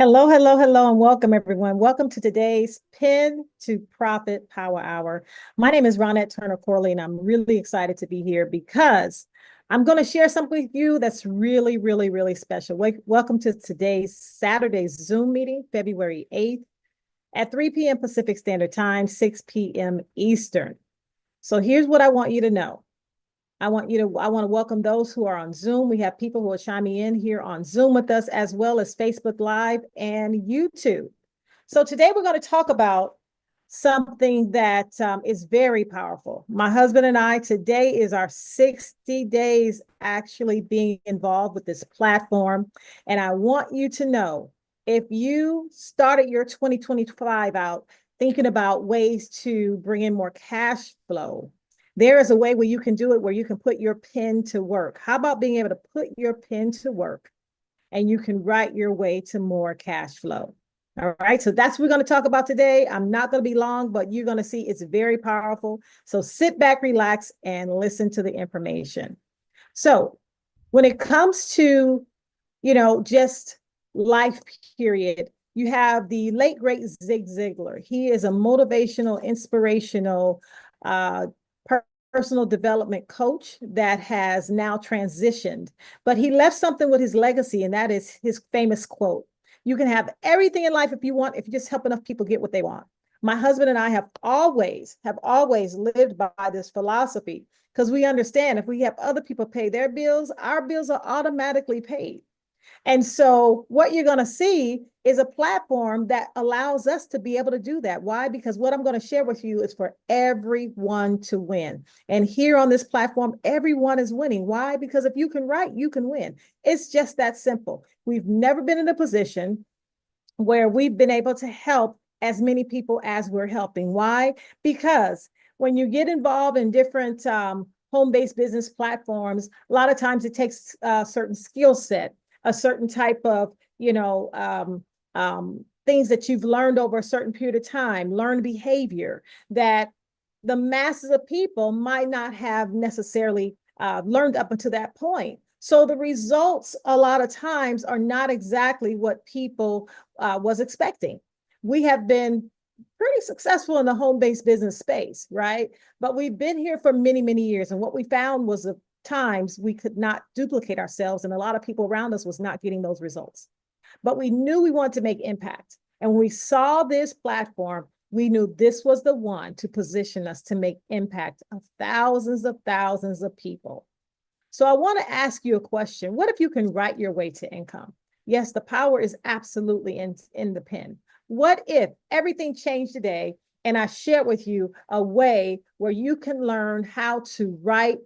Hello, hello, hello, and welcome everyone. Welcome to today's Pin to Profit Power Hour. My name is Ronette Turner Corley, and I'm really excited to be here because I'm going to share something with you that's really, really, really special. Welcome to today's Saturday Zoom meeting, February 8th at 3 p.m. Pacific Standard Time, 6 p.m. Eastern. So here's what I want you to know. I want to welcome those who are on Zoom. We have people who are chiming in here on Zoom with us, as well as Facebook Live and YouTube. So today we're going to talk about something that is very powerful. My husband and I, today is our 60 days actually being involved with this platform. And I want you to know, if you started your 2025 out thinking about ways to bring in more cash flow, there is a way where you can do it, where you can put your pen to work. How about being able to put your pen to work and you can write your way to more cash flow? All right, so that's what we're going to talk about today. I'm not going to be long, but you're going to see it's very powerful. So sit back, relax, and listen to the information. So when it comes to, just life period, you have the late, great Zig Ziglar. He is a motivational, inspirational, personal development coach that has now transitioned, but he left something with his legacy, and that is his famous quote: "You can have everything in life if you want, if you just help enough people get what they want." My husband and I have always lived by this philosophy, because we understand if we have other people pay their bills, our bills are automatically paid. And so what you're going to see is a platform that allows us to be able to do that. Why? Because what I'm going to share with you is for everyone to win. And here on this platform, everyone is winning. Why? Because if you can write, you can win. It's just that simple. We've never been in a position where we've been able to help as many people as we're helping. Why? Because when you get involved in different home-based business platforms, a lot of times it takes a certain skill set, a certain type of, things that you've learned over a certain period of time, learned behavior that the masses of people might not have necessarily learned up until that point. So the results a lot of times are not exactly what people was expecting. We have been pretty successful in the home-based business space, right? But we've been here for many, many years. And what we found was the times we could not duplicate ourselves, and a lot of people around us was not getting those results. But we knew we wanted to make impact. And when we saw this platform, we knew this was the one to position us to make impact of thousands of people. So I want to ask you a question. What if you can write your way to income? Yes, the power is absolutely in the pen. What if everything changed today and I shared with you a way where you can learn how to write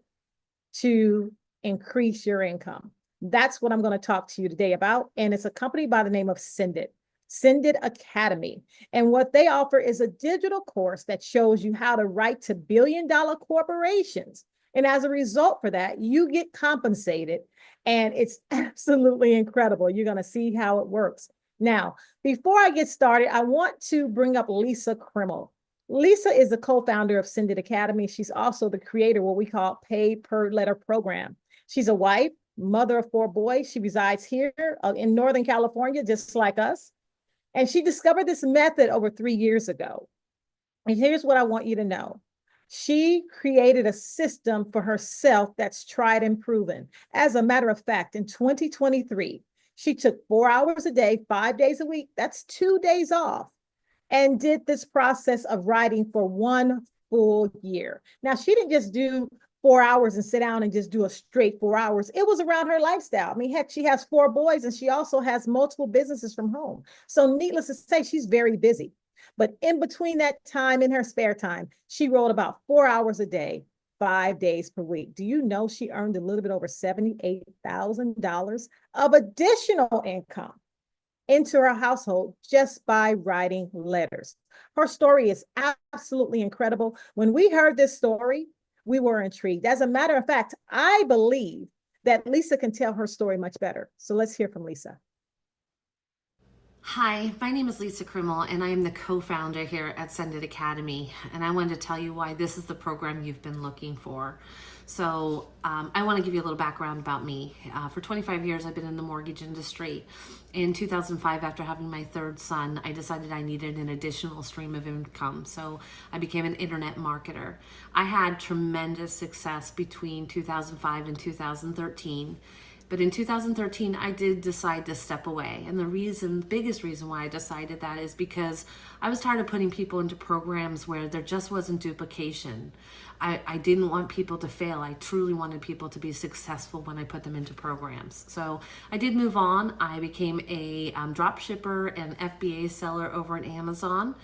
to increase your income? That's what I'm going to talk to you today about. And it's a company by the name of Send It Academy. And what they offer is a digital course that shows you how to write to billion-dollar corporations. And as a result for that, you get compensated. And it's absolutely incredible. You're going to see how it works. Now, before I get started, I want to bring up Lisa Krimmel. Lisa is the co-founder of Send It Academy. She's also the creator of what we call Pay Per Letter program. She's a wife, mother of 4 boys. She resides here in Northern California, just like us. And she discovered this method over 3 years ago. And here's what I want you to know. She created a system for herself that's tried and proven. As a matter of fact, in 2023, she took 4 hours a day, 5 days a week. That's 2 days off, and did this process of writing for 1 full year. Now, she didn't just do 4 hours and sit down and just do a straight 4 hours. It was around her lifestyle. I mean, heck, she has 4 boys and she also has multiple businesses from home. So needless to say, she's very busy. But in between that time, in her spare time, she wrote about 4 hours a day, 5 days per week. Do you know she earned a little bit over $78,000 of additional income into her household just by writing letters? Her story is absolutely incredible. When we heard this story, we were intrigued. As a matter of fact, I believe that Lisa can tell her story much better. So let's hear from Lisa. Hi, my name is Lisa Krimmel, and I am the co-founder here at Send It Academy. And I wanted to tell you why this is the program you've been looking for. I want to give you a little background about me. For 25 years, I've been in the mortgage industry. In 2005, after having my third son, I decided I needed an additional stream of income. So I became an internet marketer. I had tremendous success between 2005 and 2013. But in 2013, I did decide to step away. And the biggest reason why I decided that is because I was tired of putting people into programs where there just wasn't duplication. I didn't want people to fail. I truly wanted people to be successful when I put them into programs. So I did move on. I became a drop shipper and FBA seller over at Amazon.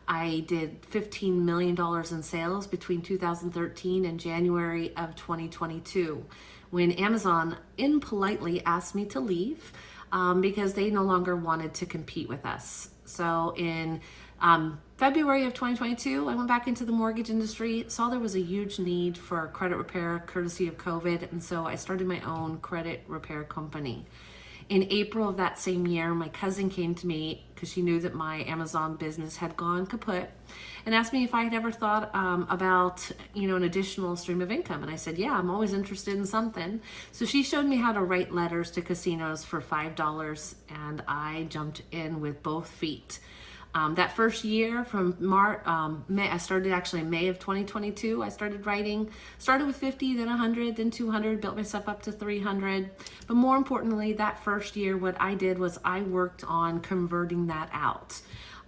I did $15 million in sales between 2013 and January of 2022 when Amazon impolitely asked me to leave because they no longer wanted to compete with us. So in February of 2022, I went back into the mortgage industry, saw there was a huge need for credit repair courtesy of COVID, and so I started my own credit repair company. In April of that same year, my cousin came to me because she knew that my Amazon business had gone kaput and asked me if I had ever thought about, an additional stream of income. And I said, yeah, I'm always interested in something. So she showed me how to write letters to casinos for $5, and I jumped in with both feet. That first year from May, I started actually in May of 2022. I started writing, started with 50, then 100, then 200, built myself up to 300. But more importantly, that first year, what I did was I worked on converting that out.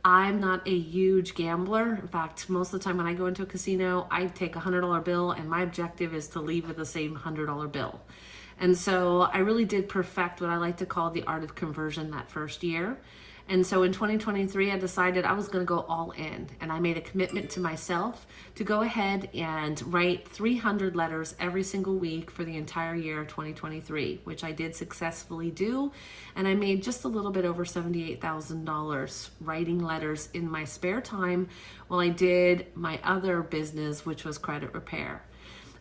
I'm not a huge gambler. In fact, most of the time when I go into a casino, I take a $100 bill and my objective is to leave with the same $100 bill. And so I really did perfect what I like to call the art of conversion that first year. And so in 2023, I decided I was going to go all in. And I made a commitment to myself to go ahead and write 300 letters every single week for the entire year of 2023, which I did successfully do. And I made just a little bit over $78,000 writing letters in my spare time while I did my other business, which was credit repair.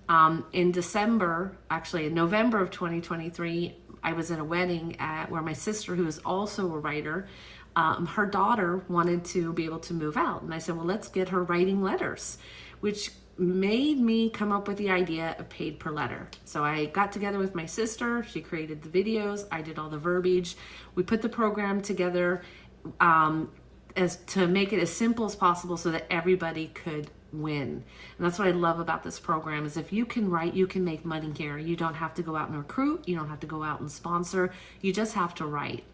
In November of 2023, I was at a wedding where my sister, who is also a writer, her daughter wanted to be able to move out. And I said, well, let's get her writing letters, which made me come up with the idea of paid per letter. So I got together with my sister. She created the videos. I did all the verbiage. We put the program together as to make it as simple as possible so that everybody could win. And that's what I love about this program is if you can write, you can make money here. You don't have to go out and recruit. You don't have to go out and sponsor. You just have to write.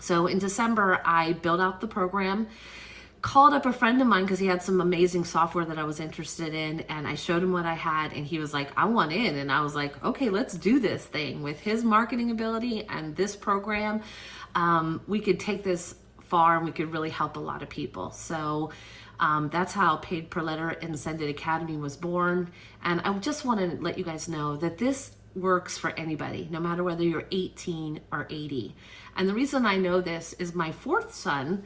So in December, I built out the program, called up a friend of mine because he had some amazing software that I was interested in, and I showed him what I had, and he was like, I want in. And I was like, okay, let's do this thing. With his marketing ability and this program, we could take this far and we could really help a lot of people. So that's how Paid Per Letter and Send It Academy was born. And I just want to let you guys know that this works for anybody, no matter whether you're 18 or 80. And the reason I know this is my fourth son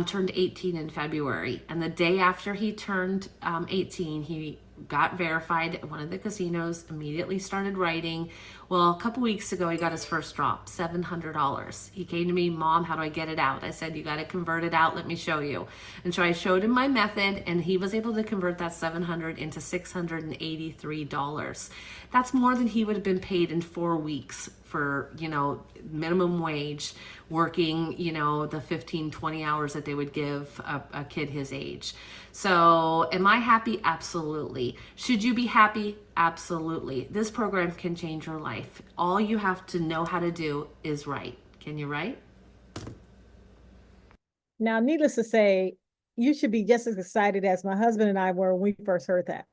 turned 18 in February. And the day after he turned 18, he got verified at one of the casinos, immediately started writing. Well, a couple weeks ago, he got his first drop, $700. He came to me, Mom, how do I get it out? I said, you got to convert it out. Let me show you. And so I showed him my method, and he was able to convert that $700 into $683. That's more than he would have been paid in 4 weeks for, minimum wage, working, the 15, 20 hours that they would give a kid his age. So am I happy? Absolutely. Should you be happy? Absolutely. This program can change your life. All you have to know how to do is write. Can you write? Now, needless to say, you should be just as excited as my husband and I were when we first heard that.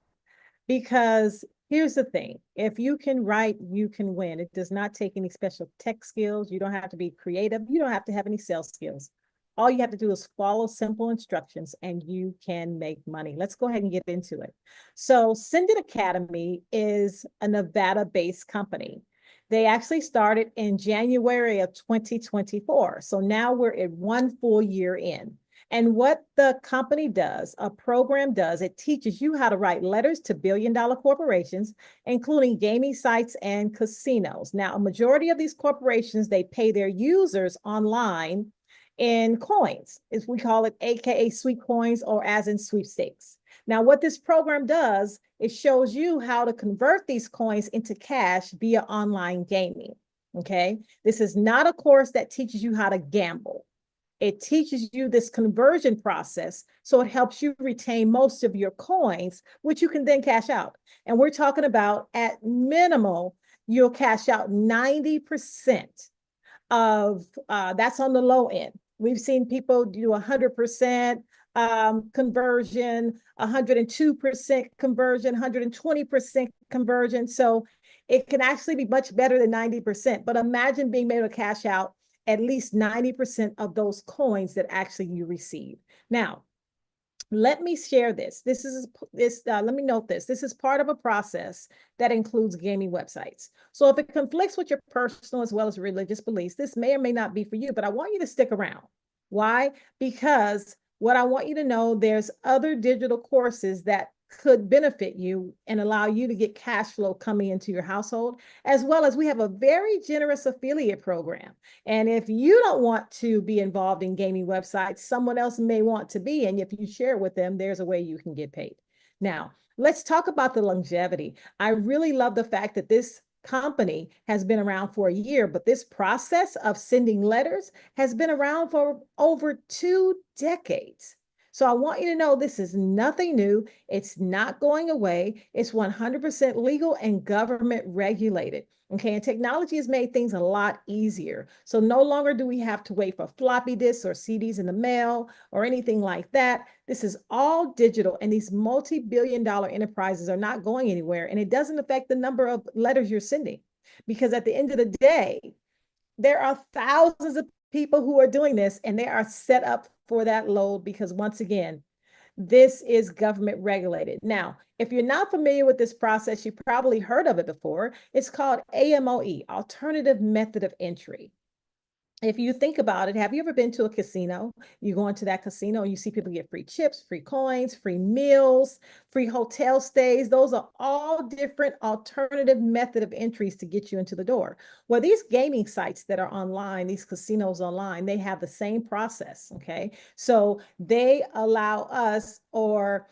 Because here's the thing, if you can write, you can win. It does not take any special tech skills. You don't have to be creative. You don't have to have any sales skills. All you have to do is follow simple instructions and you can make money. Let's go ahead and get into it. So Send It Academy is a Nevada-based company. They actually started in January of 2024. So now we're at 1 full year in. And what the company does, a program does, it teaches you how to write letters to billion-dollar corporations, including gaming sites and casinos. Now, a majority of these corporations, they pay their users online in coins. Is we call it AKA sweet coins, or as in sweepstakes. Now, what this program does, it shows you how to convert these coins into cash via online gaming. Okay. This is not a course that teaches you how to gamble. It teaches you this conversion process. So it helps you retain most of your coins, which you can then cash out. And we're talking about at minimal, you'll cash out 90% of that's on the low end. We've seen people do 100% conversion, 102% conversion, 120% conversion. So it can actually be much better than 90%. But imagine being able to cash out at least 90% of those coins that actually you receive. Now, let me share this. Let me note this. This is part of a process that includes gaming websites. So if it conflicts with your personal as well as religious beliefs, this may or may not be for you, but I want you to stick around. Why? Because what I want you to know, there's other digital courses that could benefit you and allow you to get cash flow coming into your household, as well as we have a very generous affiliate program. And if you don't want to be involved in gaming websites, someone else may want to be. And if you share with them, there's a way you can get paid. Now, let's talk about the longevity. I really love the fact that this company has been around for a year, but this process of sending letters has been around for over 2 decades. So I want you to know this is nothing new. It's not going away. It's 100% legal and government regulated. Okay, and technology has made things a lot easier. So no longer do we have to wait for floppy disks or CDs in the mail or anything like that. This is all digital, and these multi-billion-dollar enterprises are not going anywhere. And it doesn't affect the number of letters you're sending, because at the end of the day, there are thousands of people who are doing this, and they are set up for that load because, once again, this is government regulated. Now, if you're not familiar with this process, you probably heard of it before. It's called AMOE, Alternative Method of Entry. If you think about it, have you ever been to a casino? You go into that casino and you see people get free chips, free coins, free meals, free hotel stays. Those are all different alternative method of entries to get you into the door. Well, these gaming sites that are online, these casinos online, they have the same process. Okay. So they allow us, or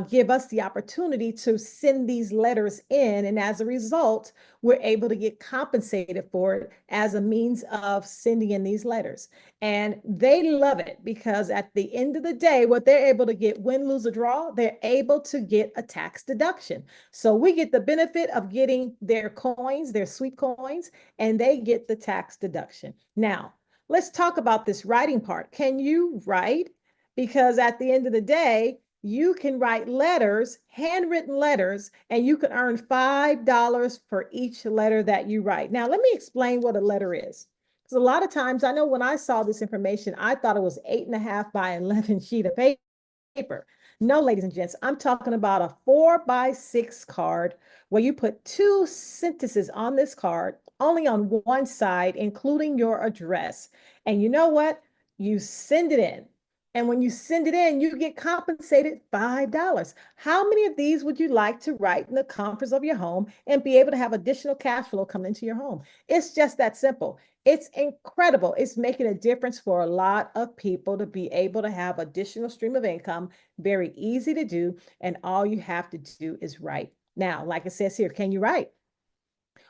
give us the opportunity to send these letters in. And as a result, we're able to get compensated for it as a means of sending in these letters. And they love it because at the end of the day, what they're able to get, win, lose, or draw, they're able to get a tax deduction. So we get the benefit of getting their coins, their sweet coins, and they get the tax deduction. Now, let's talk about this writing part. Can you write? Because at the end of the day, you can write letters, handwritten letters, and you can earn $5 for each letter that you write. Now, let me explain what a letter is. Because a lot of times, I know when I saw this information, I thought it was 8.5 by 11 sheet of paper. No, ladies and gents, I'm talking about a 4x6 card where you put 2 sentences on this card, only on one side, including your address. And you know what? You send it in. And when you send it in, you get compensated $5. How many of these would you like to write in the comforts of your home and be able to have additional cash flow come into your home? It's just that simple. It's incredible. It's making a difference for a lot of people to be able to have additional stream of income. Very easy to do. And all you have to do is write. Now, like it says here, can you write?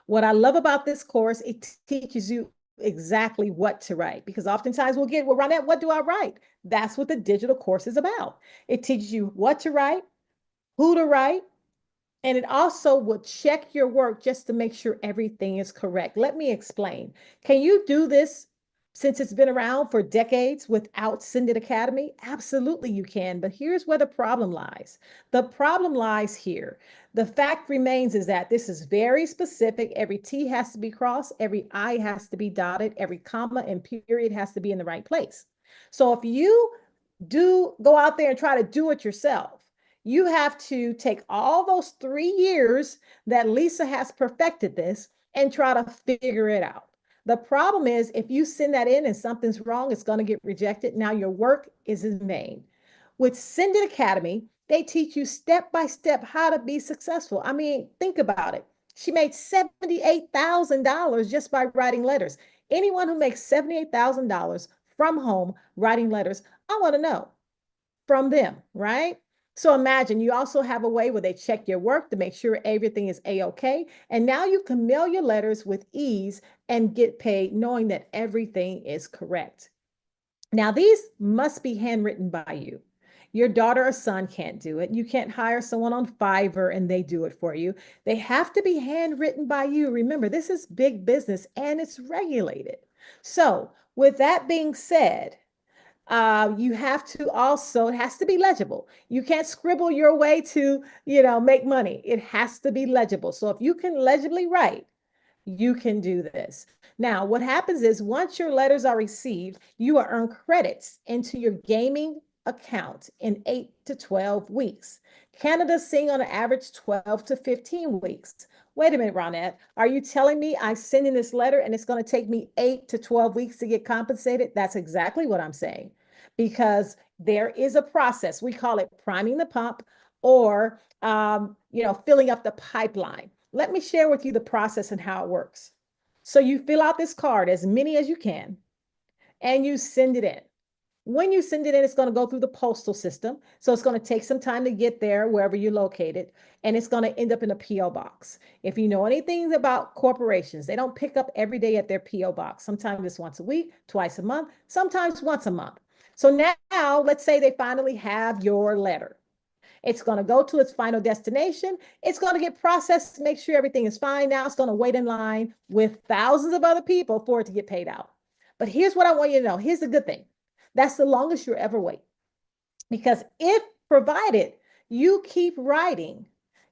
What I love about this course, it teaches you exactly what to write, because oftentimes we'll run at, what do I write? That's what the digital course is about. It teaches you what to write, who to write, and it also will check your work just to make sure everything is correct. Let me explain. Can you do this since it's been around for decades without Send Academy? Absolutely you can, but here's where the problem lies. The problem lies here. The fact remains is that this is very specific. Every T has to be crossed, every I has to be dotted, every comma and period has to be in the right place. So if you do go out there and try to do it yourself, you have to take all those 3 years that Lisa has perfected this and try to figure it out. The problem is, if you send that in and something's wrong, it's going to get rejected. Now your work is in vain. With Send It Academy, they teach you step by step how to be successful. I mean, think about it. She made $78,000 just by writing letters. Anyone who makes $78,000 from home writing letters. I want to know from them, right? So imagine you also have a way where they check your work to make sure everything is a-okay. And now you can mail your letters with ease and get paid knowing that everything is correct. Now, these must be handwritten by you. Your daughter or son can't do it. You can't hire someone on Fiverr and they do it for you. They have to be handwritten by you. Remember, this is big business and it's regulated. So, with that being said, you have to also, it has to be legible. You can't scribble your way to, make money. It has to be legible. So if you can legibly write, you can do this. Now, what happens is once your letters are received, you will earn credits into your gaming account in 8 to 12 weeks. Canada's seeing on an average 12 to 15 weeks. Wait a minute, Ronette. Are you telling me I send in this letter and it's going to take me 8 to 12 weeks to get compensated? That's exactly what I'm saying. Because there is a process. We call it priming the pump or filling up the pipeline. Let me share with you the process and how it works. So you fill out this card, as many as you can, and you send it in. When you send it in, it's going to go through the postal system. So it's going to take some time to get there wherever you're located, and it's going to end up in a P.O. box. If you know anything about corporations, they don't pick up every day at their P.O. box. Sometimes it's once a week, twice a month, sometimes once a month. So now, let's say they finally have your letter. It's going to go to its final destination. It's going to get processed to make sure everything is fine. Now it's going to wait in line with thousands of other people for it to get paid out. But here's what I want you to know. Here's the good thing. That's the longest you'll ever wait. Because if provided you keep writing,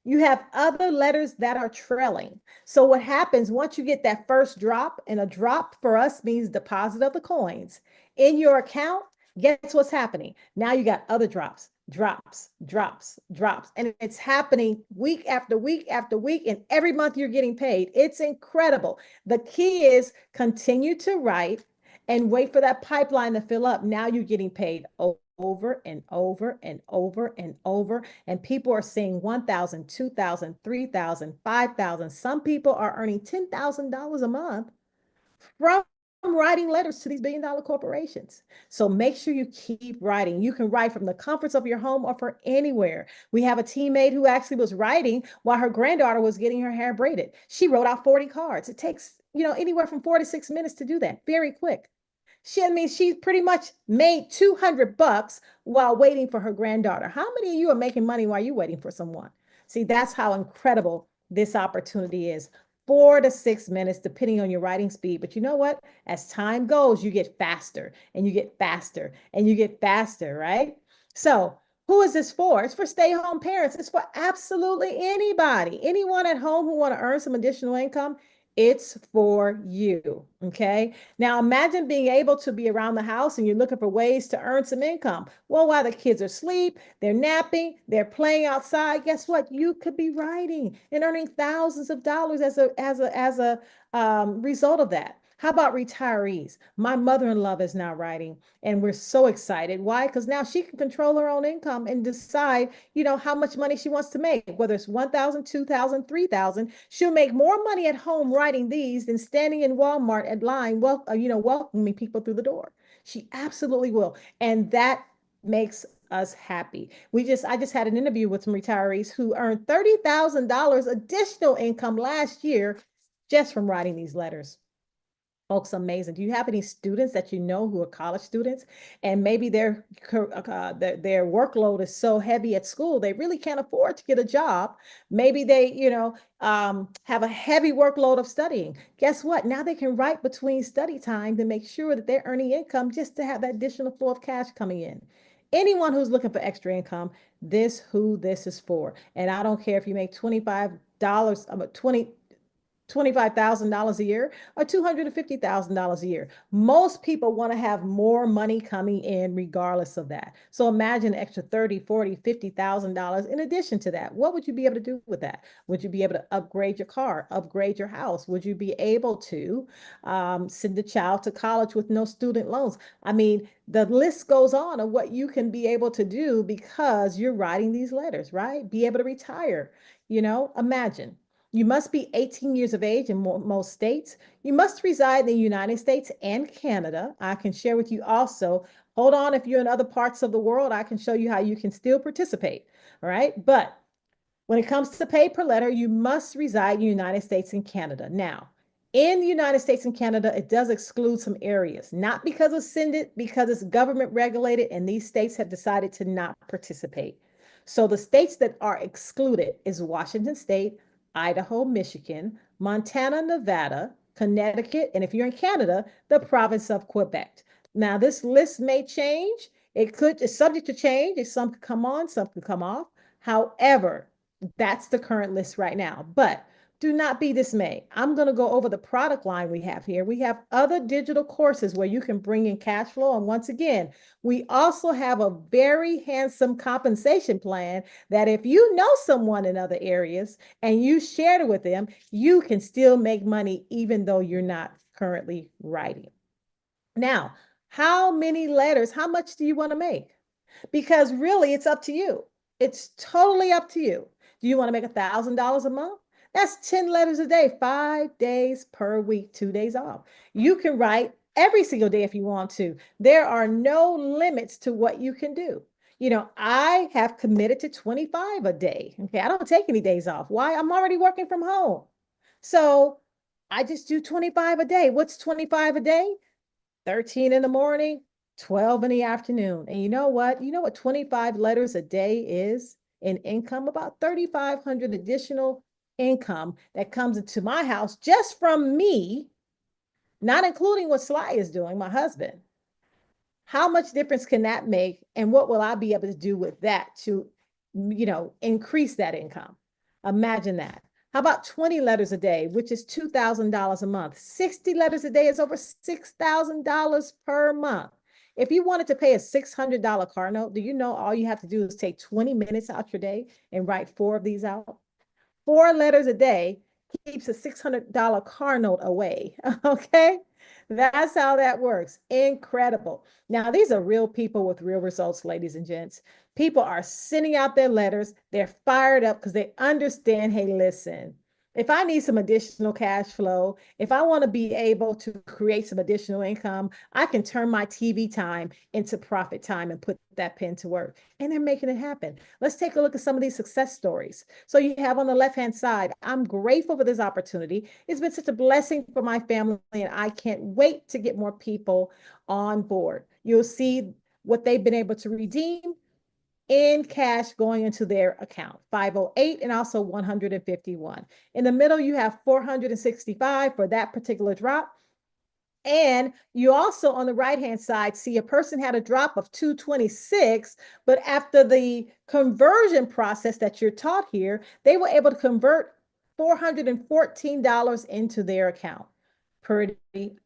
you have other letters that are trailing. So what happens once you get that first drop, and a drop for us means deposit of the coins in your account, guess what's happening? Now you got other drops, drops, drops, drops. And it's happening week after week after week. And every month you're getting paid. It's incredible. The key is continue to write and wait for that pipeline to fill up. Now you're getting paid over and over and over and over. And people are seeing 1,000, 2,000, 3,000, 5,000. Some people are earning $10,000 a month from writing letters to these billion-dollar corporations. So make sure you keep writing. You can write from the comforts of your home or from anywhere. We have a teammate who actually was writing while her granddaughter was getting her hair braided. She wrote out 40 cards. It takes, anywhere from 4 to 6 minutes to do that. Very quick. She pretty much made $200 while waiting for her granddaughter. How many of you are making money while you're waiting for someone? See, that's how incredible this opportunity is. 4 to 6 minutes, depending on your writing speed. But you know what? As time goes, you get faster and you get faster and you get faster, right? So, who is this for? It's for stay-home parents. It's for absolutely anybody, anyone at home who want to earn some additional income. It's for you. Okay. Now imagine being able to be around the house and you're looking for ways to earn some income. Well, while the kids are asleep, they're napping, they're playing outside. Guess what? You could be writing and earning thousands of dollars as a result of that. How about retirees? My mother-in-law is now writing, and we're so excited. Why? Because now she can control her own income and decide, how much money she wants to make, whether it's 1,000, 2,000, 3,000. She'll make more money at home writing these than standing in Walmart at line, welcoming people through the door. She absolutely will. And that makes us happy. I just had an interview with some retirees who earned $30,000 additional income last year just from writing these letters. Folks, amazing. Do you have any students that you know who are college students and maybe their workload is so heavy at school they really can't afford to get a job? Maybe they, have a heavy workload of studying. Guess what? Now they can write between study time to make sure that they're earning income just to have that additional flow of cash coming in. Anyone who's looking for extra income, this is for. And I don't care if you make $25, 20 $25,000 a year or $250,000 a year. Most people want to have more money coming in regardless of that. So imagine an extra 30, 40, $50,000 in addition to that. What would you be able to do with that? Would you be able to upgrade your car, upgrade your house? Would you be able to send a child to college with no student loans? I mean, the list goes on of what you can be able to do because you're writing these letters, right? Be able to retire, imagine. You must be 18 years of age in most states. You must reside in the United States and Canada. I can share with you also. Hold on, if you're in other parts of the world, I can show you how you can still participate. All right. But when it comes to pay per letter, you must reside in the United States and Canada. Now, in the United States and Canada, it does exclude some areas, not because of SINDIT, because it's government regulated, and these states have decided to not participate. So the states that are excluded is Washington State, Idaho, Michigan, Montana, Nevada, Connecticut, and if you're in Canada, the province of Quebec. Now, this list may change. It's subject to change. Some could come on, some could come off. However, that's the current list right now. But do not be dismayed. I'm going to go over the product line we have here. We have other digital courses where you can bring in cash flow. And once again, we also have a very handsome compensation plan that if you know someone in other areas and you share it with them, you can still make money even though you're not currently writing. Now, how many letters, how much do you want to make? Because really it's up to you. It's totally up to you. Do you want to make $1,000 a month? That's 10 letters a day, 5 days per week, 2 days off. You can write every single day if you want to. There are no limits to what you can do. I have committed to 25 a day. Okay. I don't take any days off. Why? I'm already working from home. So I just do 25 a day. What's 25 a day? 13 in the morning, 12 in the afternoon. And you know what? You know what 25 letters a day is in income? About 3,500 additional income that comes into my house just from me, not including what Sly is doing, my husband. How much difference can that make? And what will I be able to do with that to, increase that income? Imagine that. How about 20 letters a day, which is $2,000 a month? 60 letters a day is over $6,000 per month. If you wanted to pay a $600 car note, do you know all you have to do is take 20 minutes out your day and write 4 of these out? 4 letters a day keeps a $600 car note away. Okay. That's how that works. Incredible. Now, these are real people with real results, ladies and gents. People are sending out their letters. They're fired up because they understand, hey, listen, if I need some additional cash flow, if I want to be able to create some additional income, I can turn my TV time into profit time and put that pen to work. And they're making it happen. Let's take a look at some of these success stories. So you have on the left-hand side, I'm grateful for this opportunity. It's been such a blessing for my family, and I can't wait to get more people on board. You'll see what they've been able to redeem in cash going into their account, 508 and also 151. In the middle, you have 465 for that particular drop. And you also on the right-hand side see a person had a drop of 226, but after the conversion process that you're taught here, they were able to convert $414 into their account. Pretty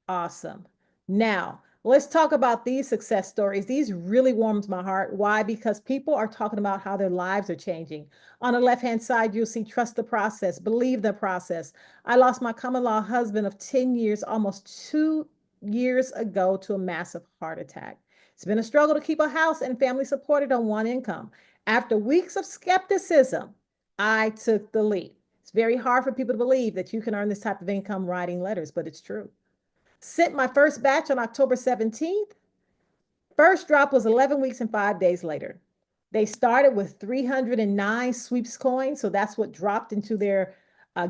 awesome. Now, let's talk about these success stories. These really warms my heart. Why? Because people are talking about how their lives are changing. On the left-hand side, you'll see trust the process, believe the process. I lost my common law husband of 10 years, almost 2 years ago, to a massive heart attack. It's been a struggle to keep a house and family supported on one income. After weeks of skepticism, I took the leap. It's very hard for people to believe that you can earn this type of income writing letters, but it's true. Sent my first batch on October 17th. First drop was 11 weeks and 5 days later. They started with 309 sweeps coins, so that's what dropped into their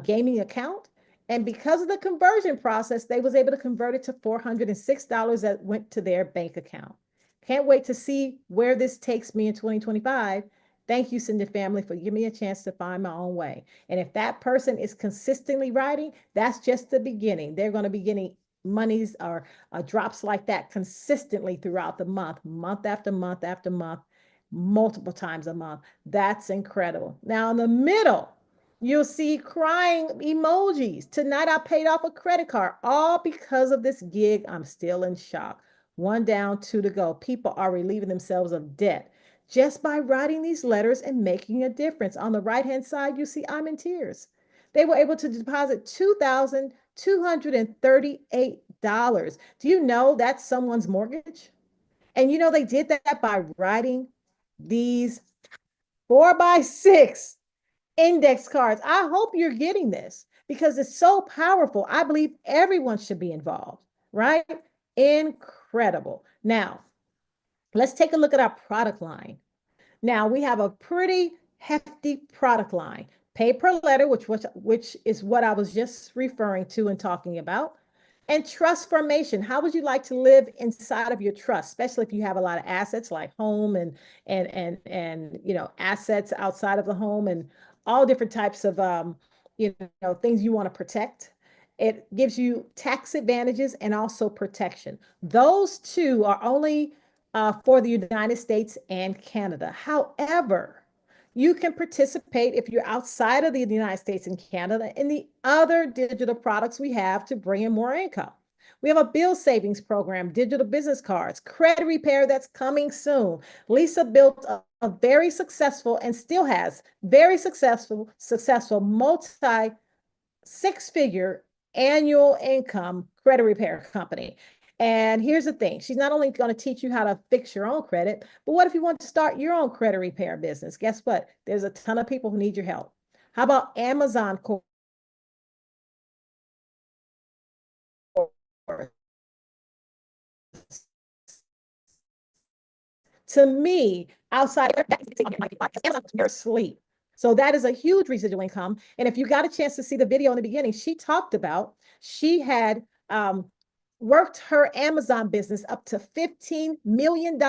gaming account. And because of the conversion process, they was able to convert it to $406 that went to their bank account. Can't wait to see where this takes me in 2025. Thank you, Cindy family, for giving me a chance to find my own way. And if that person is consistently writing, that's just the beginning. They're going to be getting monies or drops like that consistently throughout the month, month after month after month, multiple times a month. That's incredible. Now, in the middle, you'll see crying emojis. Tonight, I paid off a credit card, all because of this gig. I'm still in shock. One down, two to go. People are relieving themselves of debt just by writing these letters and making a difference. On the right-hand side, you see I'm in tears. They were able to deposit $2,238. Do you know that's someone's mortgage? And they did that by writing these 4x6 Index cards. I hope you're getting this because it's so powerful. I believe everyone should be involved, right? Incredible. Now, let's take a look at our product line. Now we have a pretty hefty product line. Pay per letter, which is what I was just referring to and talking about. And trust formation. How would you like to live inside of your trust, especially if you have a lot of assets like home and assets outside of the home and all different types of things you want to protect. It gives you tax advantages and also protection. Those two are only for the United States and Canada. However, you can participate if you're outside of the United States and Canada in the other digital products we have to bring in more income. We have a bill savings program, digital business cards, credit repair that's coming soon. Lisa built a very successful and still has very successful multi six-figure annual income credit repair company. And here's the thing, she's not only going to teach you how to fix your own credit, but what if you want to start your own credit repair business? Guess what? There's a ton of people who need your help. How about Amazon course? To me, outside of that, your sleep. So that is a huge residual income. And if you got a chance to see the video in the beginning, she talked about she had worked her Amazon business up to $15 million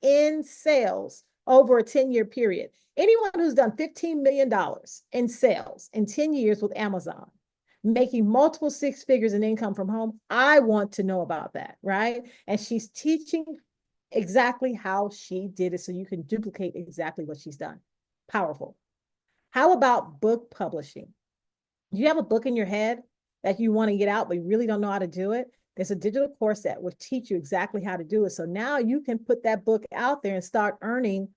in sales over a 10-year period. Anyone who's done $15 million in sales in 10 years with Amazon, making multiple six figures in income from home, I want to know about that, right? And she's teaching exactly how she did it so you can duplicate exactly what she's done. Powerful. How about book publishing? Do you have a book in your head that you want to get out, but you really don't know how to do it? There's a digital course that will teach you exactly how to do it. So now you can put that book out there and start earning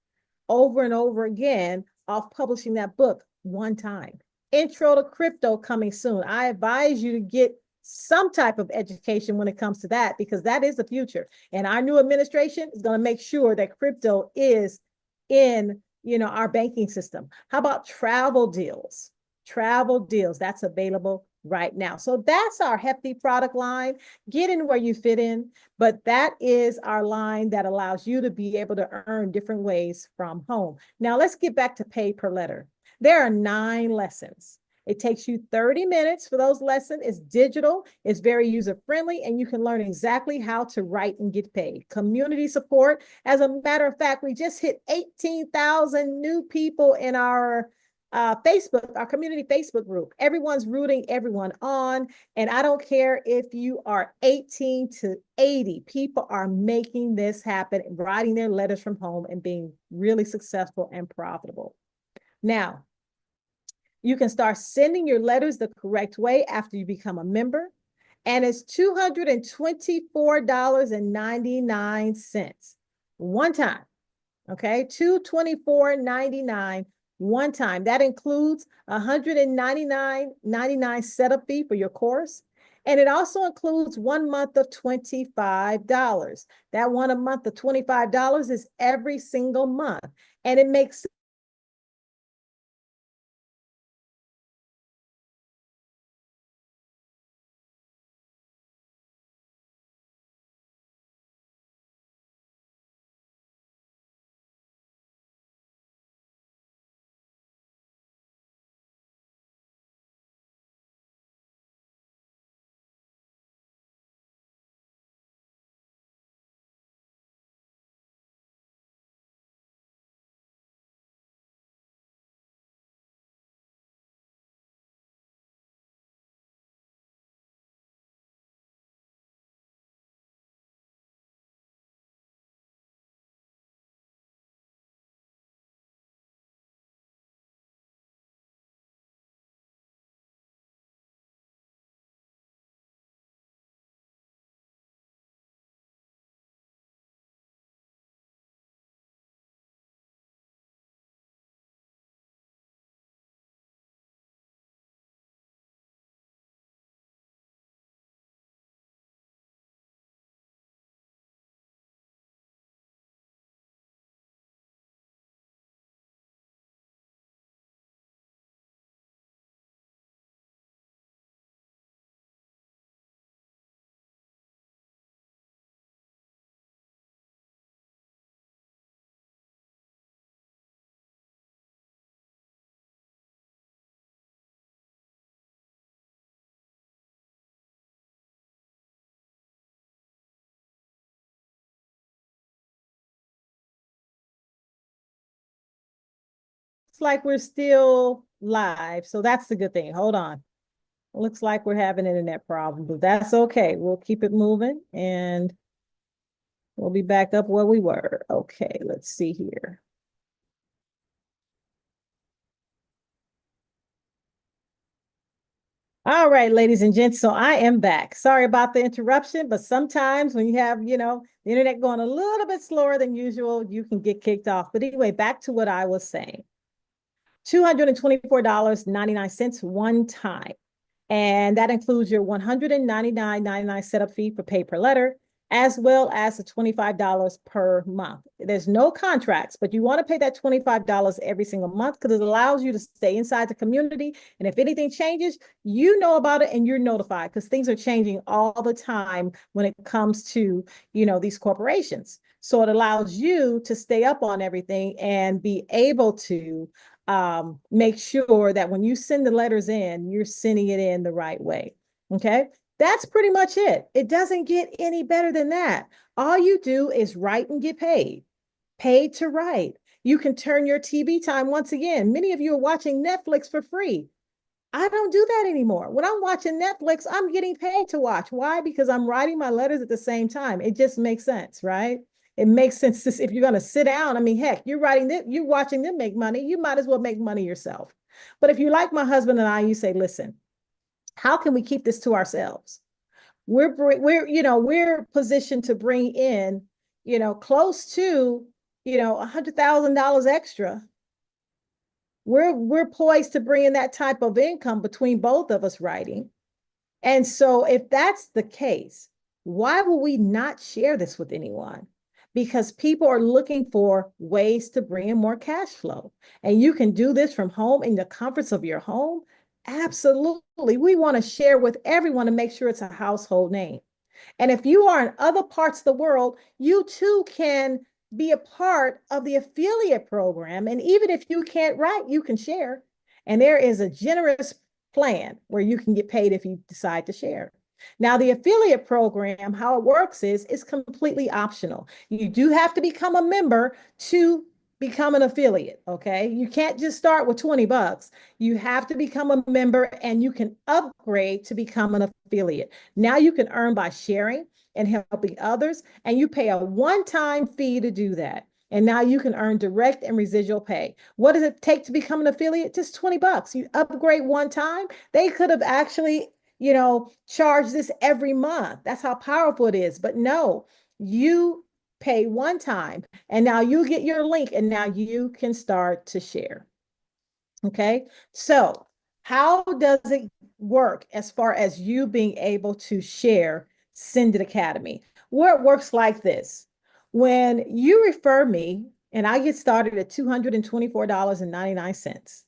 over and over again off publishing that book one time. Intro to crypto coming soon. I advise you to get some type of education when it comes to that because that is the future. And our new administration is going to make sure that crypto is in our banking system. How about travel deals? Travel deals that's available right now. So that's our hefty product line. Get in where you fit in, but that is our line that allows you to be able to earn different ways from home. Now let's get back to pay per letter. There are 9 lessons. It takes you 30 minutes for those lessons. It's digital, it's very user friendly, and you can learn exactly how to write and get paid. Community support. As a matter of fact, we just hit 18,000 new people in our Facebook, our community Facebook group. Everyone's rooting everyone on. And I don't care if you are 18 to 80, people are making this happen, writing their letters from home and being really successful and profitable. Now, you can start sending your letters the correct way after you become a member. And it's $224.99 one time. Okay, $224.99 one time. That includes $199.99 setup fee for your course. And it also includes 1 month of $25. That one a month of $25 is every single month. And it makes like we're still live, so that's the good thing. Hold on. Looks like we're having an internet problem, but that's okay. We'll keep it moving and we'll be back up where we were. Okay, let's see here. All right, ladies and gents, so I am back. Sorry about the interruption, but sometimes when you have, the internet going a little bit slower than usual, you can get kicked off. But anyway, back to what I was saying. $224.99 one time. And that includes your $199.99 setup fee for pay per letter, as well as the $25 per month. There's no contracts, but you want to pay that $25 every single month because it allows you to stay inside the community. And if anything changes, you know about it and you're notified because things are changing all the time when it comes to, these corporations. So it allows you to stay up on everything and be able to make sure that when you send the letters in, you're sending it in the right way. Okay. That's pretty much it. It doesn't get any better than that. All you do is write and get paid to write. You can turn your TV time once again. Many of you are watching Netflix for free. I don't do that anymore. When I'm watching Netflix, I'm getting paid to watch. Why? Because I'm writing my letters at the same time. It just makes sense, right? It makes sense to, if you're going to sit down. I mean, heck, you're writing them, you're watching them make money. You might as well make money yourself. But if you like my husband and I, you say, listen, how can we keep this to ourselves? We're positioned to bring in, close to, $100,000 extra. We're poised to bring in that type of income between both of us writing. And so if that's the case, why will we not share this with anyone? Because people are looking for ways to bring in more cash flow. And you can do this from home in the comforts of your home. Absolutely. We want to share with everyone to make sure it's a household name. And if you are in other parts of the world, you too can be a part of the affiliate program. And even if you can't write, you can share. And there is a generous plan where you can get paid if you decide to share. Now, the affiliate program, how it works is completely optional. You do have to become a member to become an affiliate, okay? You can't just start with 20 bucks. You have to become a member and you can upgrade to become an affiliate. Now you can earn by sharing and helping others, and you pay a one-time fee to do that. And now you can earn direct and residual pay. What does it take to become an affiliate? Just 20 bucks. You upgrade one time. They could have actually, charged this every month. That's how powerful it is. But no, you pay one time and now you get your link and now you can start to share. Okay. So how does it work as far as you being able to share Send It Academy? Where it works like this. When you refer me and I get started at $224.99,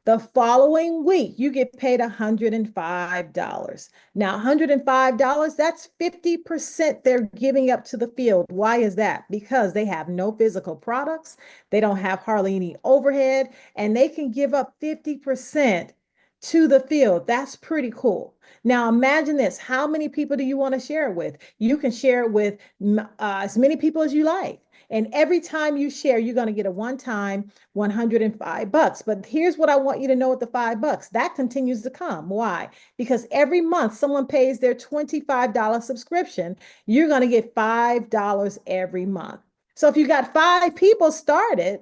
the following week, you get paid $105. Now, $105, that's 50% they're giving up to the field. Why is that? Because they have no physical products, they don't have hardly any overhead, and they can give up 50% to the field. That's pretty cool. Now, imagine this. How many people do you want to share it with? You can share it with as many people as you like. And every time you share, you're going to get a one-time $105. But here's what I want you to know with the $5. That continues to come. Why? Because every month someone pays their $25 subscription, you're going to get $5 every month. So if you got 5 people started,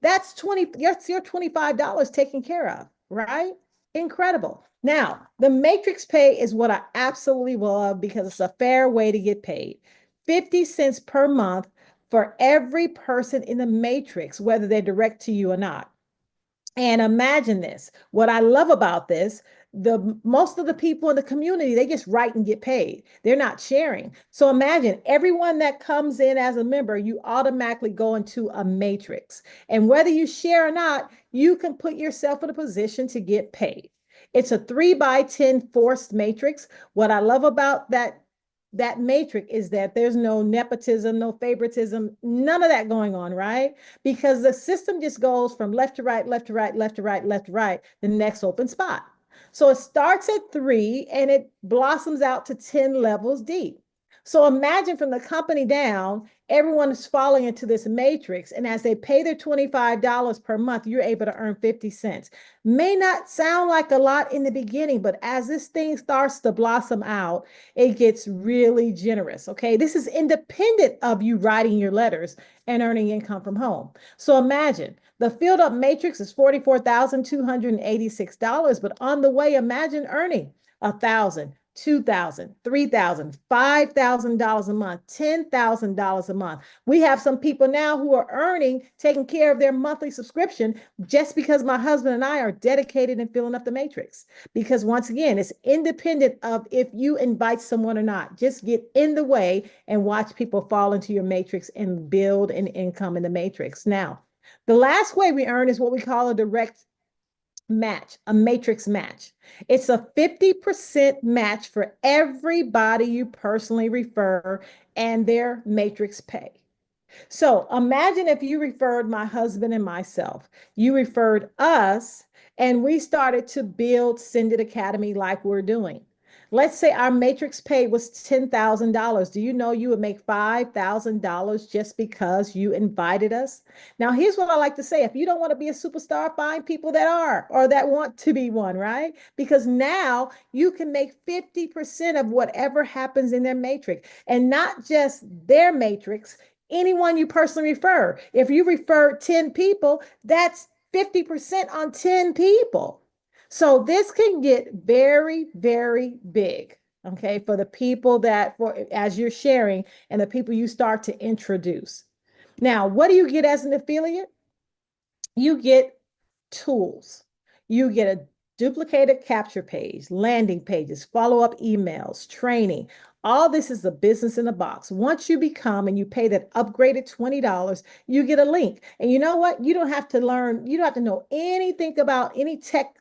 that's your $25 taken care of, right? Incredible. Now, the matrix pay is what I absolutely love because it's a fair way to get paid. 50 cents per month for every person in the matrix, whether they're direct to you or not. And imagine this. What I love about this, the most of the people in the community, they just write and get paid. They're not sharing. So imagine everyone that comes in as a member, you automatically go into a matrix. And whether you share or not, you can put yourself in a position to get paid. It's a 3x10 forced matrix. What I love about that matrix is that there's no nepotism, no favoritism, none of that going on, right? Because the system just goes from left to right, left to right, left to right, left to right, the next open spot. So it starts at 3 and it blossoms out to 10 levels deep. So imagine from the company down, everyone is falling into this matrix. And as they pay their $25 per month, you're able to earn 50 cents. May not sound like a lot in the beginning, but as this thing starts to blossom out, it gets really generous. Okay. This is independent of you writing your letters and earning income from home. So imagine the filled up matrix is $44,286, but on the way, imagine earning 1,000, 2,000, 3,000, $5,000 a month, $10,000 a month. We have some people now who are earning, taking care of their monthly subscription just because my husband and I are dedicated in filling up the matrix. Because once again, it's independent of if you invite someone or not. Just get in the way and watch people fall into your matrix and build an income in the matrix. Now, the last way we earn is what we call a direct match, a matrix match. It's a 50% match for everybody you personally refer and their matrix pay. So imagine if you referred my husband and myself, you referred us, and we started to build Send It Academy like we're doing. Let's say our matrix pay was $10,000. Do you know you would make $5,000 just because you invited us? Now, here's what I like to say. If you don't want to be a superstar, find people that are or that want to be one, right? Because now you can make 50% of whatever happens in their matrix, and not just their matrix, anyone you personally refer. If you refer 10 people, that's 50% on 10 people. So this can get very, very big. Okay, for the people that for as you're sharing and the people you start to introduce. Now, what do you get as an affiliate? You get tools. You get a duplicated capture page, landing pages, follow up emails, training. All this is a business in a box. Once you become and you pay that upgraded $20, you get a link. And you know what? You don't have to learn, you don't have to know anything about any tech,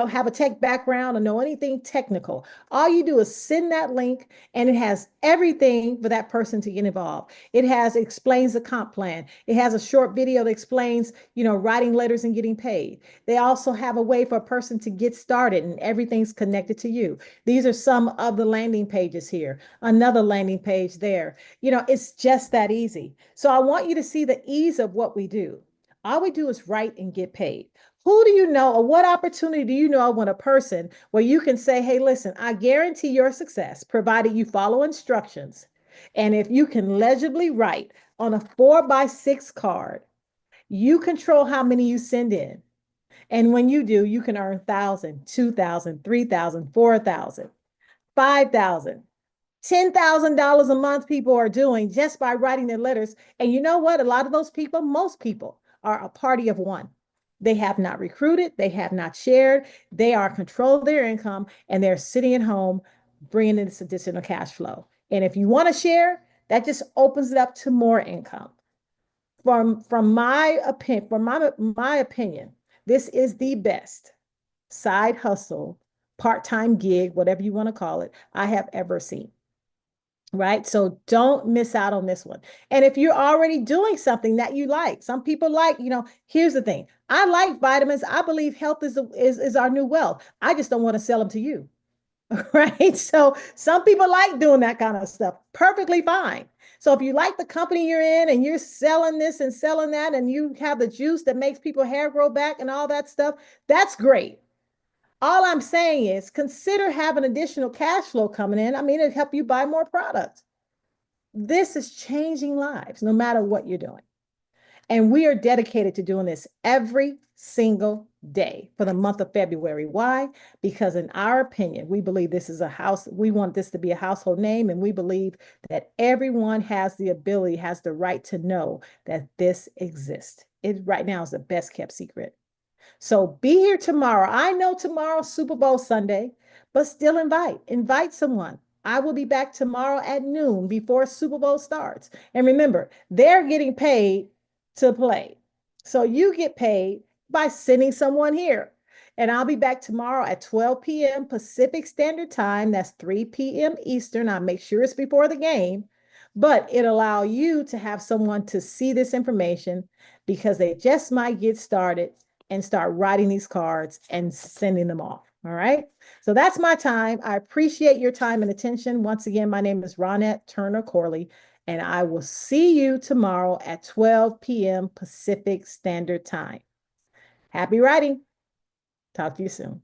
have a tech background or know anything technical. All you do is send that link and it has everything for that person to get involved. Explains the comp plan. It has a short video that explains, writing letters and getting paid. They also have a way for a person to get started and everything's connected to you. These are some of the landing pages here. Another landing page there. It's just that easy. So I want you to see the ease of what we do. All we do is write and get paid. Who do you know or what opportunity do you know when a person where you can say, hey, listen, I guarantee your success, provided you follow instructions. And if you can legibly write on a 4x6 card, you control how many you send in. And when you do, you can earn 1,000, 2,000, 3,000, 4,000, 5,000. $10,000 a month people are doing just by writing their letters. And you know what? A lot of those people, most people, are a party of one. They have not recruited, they have not shared, they are control their income, and they're sitting at home bringing in this additional cash flow. And if you want to share, that just opens it up to more income. From my opinion, this is the best side hustle, part-time gig, whatever you want to call it, I have ever seen. Right? So don't miss out on this one. And if you're already doing something that you like, some people like, here's the thing. I like vitamins. I believe health is our new wealth. I just don't want to sell them to you. Right? So some people like doing that kind of stuff. Perfectly fine. So if you like the company you're in and you're selling this and selling that, and you have the juice that makes people hair grow back and all that stuff, that's great. All I'm saying is consider having additional cash flow coming in. I mean, it'll help you buy more products. This is changing lives, no matter what you're doing. And we are dedicated to doing this every single day for the month of February. Why? Because in our opinion, we believe this is we want this to be a household name, and we believe that everyone has the ability, has the right to know that this exists. It right now is the best kept secret. So be here tomorrow. I know tomorrow's Super Bowl Sunday, but still invite someone. I will be back tomorrow at noon before Super Bowl starts. And remember, they're getting paid to play. So you get paid by sending someone here. And I'll be back tomorrow at 12 p.m. Pacific Standard Time. That's 3 p.m. Eastern. I'll make sure it's before the game, but it allow you to have someone to see this information because they just might get started and start writing these cards and sending them off. All right. So that's my time. I appreciate your time and attention. Once again, my name is Ronette Turner Corley, and I will see you tomorrow at 12 p.m. Pacific Standard Time. Happy writing. Talk to you soon.